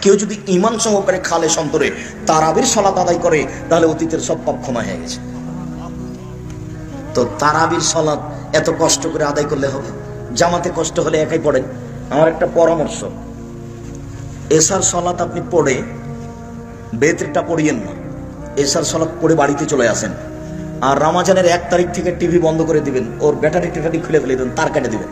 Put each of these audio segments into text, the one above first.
কেউ যদি ঈমান সহকারে খালেস অন্তরে তারাবির সালাত আদায় করে তাহলে অতীতের সব পাপ ক্ষমা হয়ে গেছে। তো তারাবির সালাত এত কষ্ট করে আদায় করলে হবে? জামাতে কষ্ট হলে একাই পড়েন। আমার একটা পরামর্শ, এশার সালাত আপনি পড়ে বেতরিটা পড়িয়েন না, এশার সালাত পড়ে বাড়িতে চলে আসেন। আর রমজানের 1 তারিখ থেকে টিভি বন্ধ করে দিবেন, ওর ব্যাটারি টেটারি খুলে ফেলে দেবেন, তার কেটে দিবেন।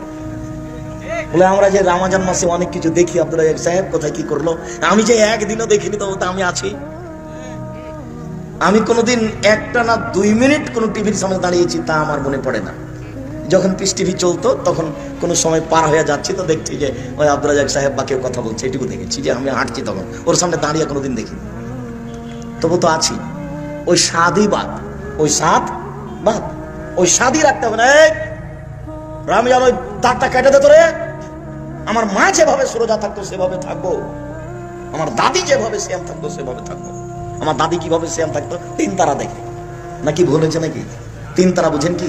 বলে আমরা যে রমজান মাসে অনেক কিছু দেখি, আব্দুল রাজ্জাক সাহেব কোথায় কি করলো, আমি যে একদিনও দেখিনি, তো আমি আছি। আমি কোনোদিন 1 না 2 মিনিট কোনো টিভির সামনে দাঁড়িয়েছি তা আমার মনে পড়ে না। যখন পিস টিভি চলতো তখন কোনো সময় পার হয়ে যাচ্ছি তো দেখছি যে ওই আব্দুল রাজ্জাক সাহেব বা কেউ কথা বলছে, এটুকু দেখেছি। যে আমি হাঁটছি তখন ওর সামনে দাঁড়িয়ে কোনোদিন দেখিনি, তবু তো আছি। ওই স্বাদই বাদ, ওই স্বাদ বাদ, ওই স্বাদই রাখতে হবে না। রামিয়ার ওই দাঁতটা কেটে দে তোরে। আমার মা যেভাবে সুরজা থাকতো সেভাবে থাকবো, আমার দাদি যেভাবে শ্যাম থাকতো সেভাবে থাকবো। আমার দাদি কিভাবে শ্যাম থাকতো? 3 তারা দেখে, নাকি ভুল হয়েছে নাকি? 3 তারা বুঝেন কি?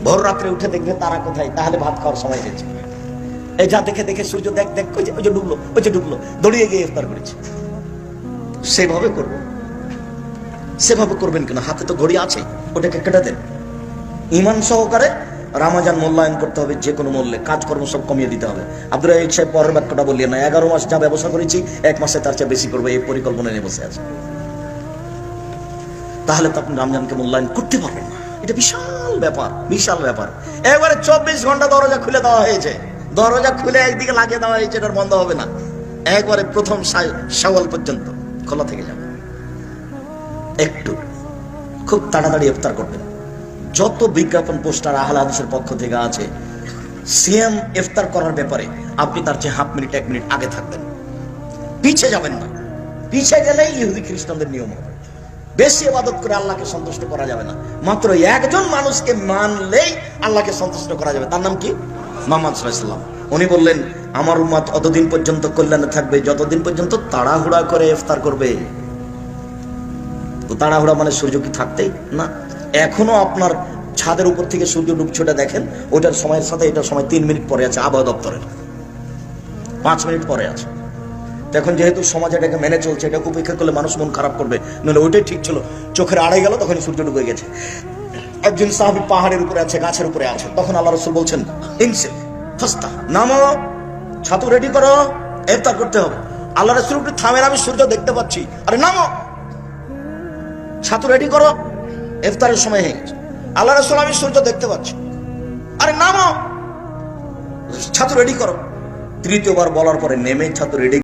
ভোর রাত্রে উঠে দেখবে তারা কোথায়, তাহলে ভাত খাওয়ার সময় হয়েছে। এই যা দেখে দেখে সূর্য দেখ দেখ ওই যে ডুবলো, ওই যে ডুবলো, দৌড়িয়ে গিয়ে ইফতার করেছে। সেভাবে করবো, সেভাবে করবেন কেন? হাতে তো ঘড়ি আছে, ওটাকে কেটে দেন। ঈমান সহকারে রমজান মূল্যায়ন করতে হবে, যে কোনো মূল্যে কাজকর্ম সব কমিয়ে দিতে হবে। আব্দুল রাজ্জাক সাহেব পরের বাক্যটা বললেন না, 11 মাস যা ব্যবসা করেছি 1 মাসে তার চেয়ে বেশি করবো, এই পরিকল্পনা নিয়ে বসে আছে। তাহলে তো আপনি রমজানকে মূল্যায়ন করতে পারবেন না। এটা বিশাল ব্যাপার, বিশাল ব্যাপার। একবারে 24 ঘন্টা দরজা খুলে দেওয়া হয়েছে, দরজা খুলে একদিকে লাগিয়ে দেওয়া হয়েছে, এটা বন্ধ হবে না। একবারে প্রথম শাওয়াল পর্যন্ত খোলা থেকে যাবে। একটু খুব তাড়াতাড়ি ইফতার করবেন। যত বিজ্ঞাপন পোস্টার আহলে হাদিসের পক্ষ থেকে আছে সিয়াম ইফতার করার ব্যাপারে, আপনি তার চেয়ে 1/2 মিনিট 1 মিনিট আগে থাকবেন, পিছিয়ে যাবেন না। পিছিয়ে গেলেই ইহুদি খ্রিস্টানদের নিয়ম হবে। বেশি ইবাদত করে আল্লাহকে সন্তুষ্ট করা যাবে না। মাত্র একজন মানুষকে মানলেই আল্লাহকে সন্তুষ্ট করা যাবে, তার নাম কি? মুহাম্মদ সাল্লাল্লাহু আলাইহি ওয়াসাল্লাম। উনি বললেন আমার উম্মত অতদিন পর্যন্ত কল্যাণে থাকবে যতদিন পর্যন্ত তাড়াহুড়া করে ইফতার করবে। তো তাড়াহুড়া মানে সূর্য কি থাকতেই না? এখনো আপনার ছাদের উপর থেকে সূর্য ডুবছে, ওটা দেখেন, ওটার সময়ের সাথে এটার সময় 3 মিনিট পরে আছে। আবহাওয়া দপ্তরের 5 মিনিট পরে আছে। এখন যেহেতু সমাজ এটাকে মেনে চলছে, এটা উপেক্ষা করলে মানুষ মন খারাপ করবে। নইলে ওইটাই ঠিক ছিল, চোখের আড়াই গেল তখন সূর্য ডুবে গেছে। একজন সাহাবী পাহাড়ের উপরে আছে, গাছের উপরে আছে, তখন আল্লাহ রাসূল বলছেন ইনসিল ফাস্তা, নামো, ছাতু রেডি করো, ইফতার করতে হবে। আল্লাহ রাসূল একটু থামেন, আমি সূর্য দেখতে পাচ্ছি। আরে নামো, ছাতু রেডি করো, ইফতারের সময় হয়ে গেছে। আল্লাহ রাসূল আমি সূর্য দেখতে পাচ্ছি। আরে নামো, ছাতু রেডি করো। তৃতীয়বার বলার পরে নেমে ছাতু রেডি